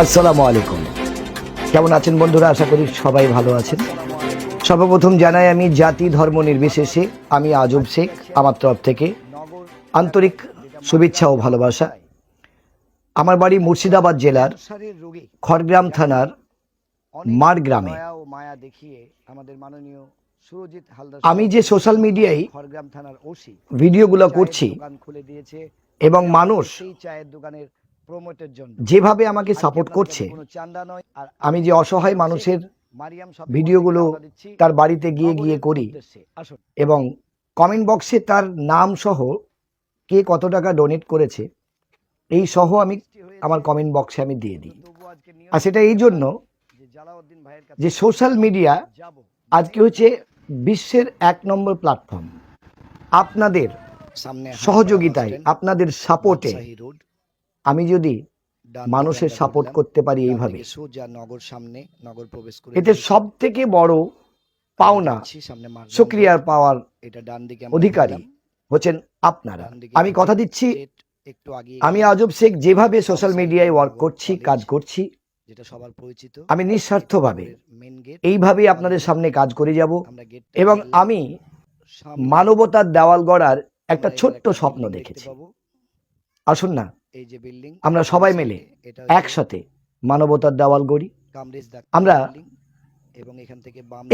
আসসালামু আলাইকুম। কেমন আছেন বন্ধুরা? আশা করি সবাই ভালো আছেন। সর্বপ্রথম জানাই আমি জাতি ধর্ম নির্বিশেষে আমি আজব শেখ আমার তরফ থেকে আন্তরিক শুভেচ্ছা ও ভালোবাসা। আমার বাড়ি মুর্শিদাবাদ জেলার খড়গ্রাম থানার মার গ্রামে। আমি যে সোশ্যাল মিডিয়ায় ভিডিওগুলো করছি এবং মানুষ যেভাবে আমাকে সাপোর্ট করছে, আমি যে অসহায় মানুষের ভিডিওগুলো তার বাড়িতে গিয়ে গিয়ে করি এবং কমেন্ট বক্সে তার নাম সহ কে কত টাকা ডোনেট করেছে এই সহ আমি আমার কমেন্ট বক্সে আমি দিয়ে দিই। আর সেটা এই জন্য যে সোশ্যাল মিডিয়া আজকে হচ্ছে বিশ্বের 1 নম্বর প্ল্যাটফর্ম। আপনাদের সহযোগিতায়, আপনাদের সাপোর্টে আমি যদি মানুষের সাপোর্ট করতে পারি এইভাবে, এতে সব থেকে বড় পাওনা, শুকরিয়ার পাওয়ার অধিকারী হচ্ছেন আপনারা। আমি কথা দিচ্ছি, আমি আজব শেখ যেভাবে সোশ্যাল মিডিয়ায় ওয়ার্ক করছি, কাজ করছি, আমি নিঃস্বার্থভাবে এইভাবেই আপনাদের সামনে কাজ করে যাব এবং আমি মানবতার দেওয়াল গড়ার একটা ছোট্ট স্বপ্ন দেখেছি। আসুন না আমরা সবাই মিলে একসাথে মানবতার দেওয়াল গড়ি। আমরা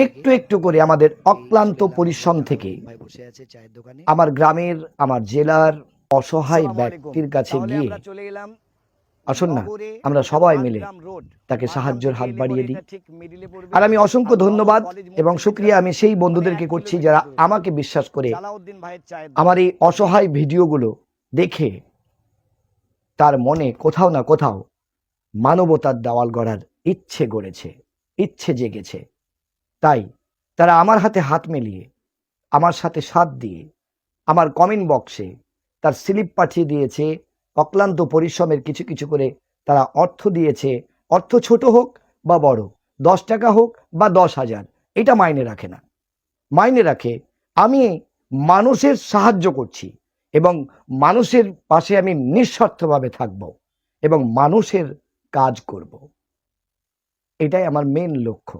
একটু একটু করে আমাদের অক্লান্ত পরিশ্রম থেকে আমার গ্রামের, আমার জেলার অসহায় ব্যক্তির কাছে গিয়ে আসুন না আমরা সবাই মিলে তাকে সাহায্যের হাত বাড়িয়ে দিই। আর আমি অসংখ্য ধন্যবাদ এবং শুকরিয়া আমি সেই বন্ধুদেরকে করছি যারা আমাকে বিশ্বাস করে আমার এই অসহায় ভিডিওগুলো দেখে তার মনে কোথাও না কোথাও মানবতার দেওয়াল গড়ার ইচ্ছে গড়েছে, ইচ্ছে জেগেছে। তাই তারা আমার হাতে হাত মিলিয়ে, আমার সাথে সাথ দিয়ে, আমার কমেন্ট বক্সে তার স্লিপ পাঠিয়ে দিয়েছে। অক্লান্ত পরিশ্রমের কিছু কিছু করে তারা অর্থ দিয়েছে। অর্থ ছোট হোক বা বড়, 10 টাকা হোক বা 10,000, এটা মাইনে রাখে না। মাইনে রাখে আমি মানুষের সাহায্য করছি এবং মানুষের পাশে আমি নিঃস্বার্থভাবে থাকব এবং মানুষের কাজ করব। এটাই আমার মেন লক্ষ্য।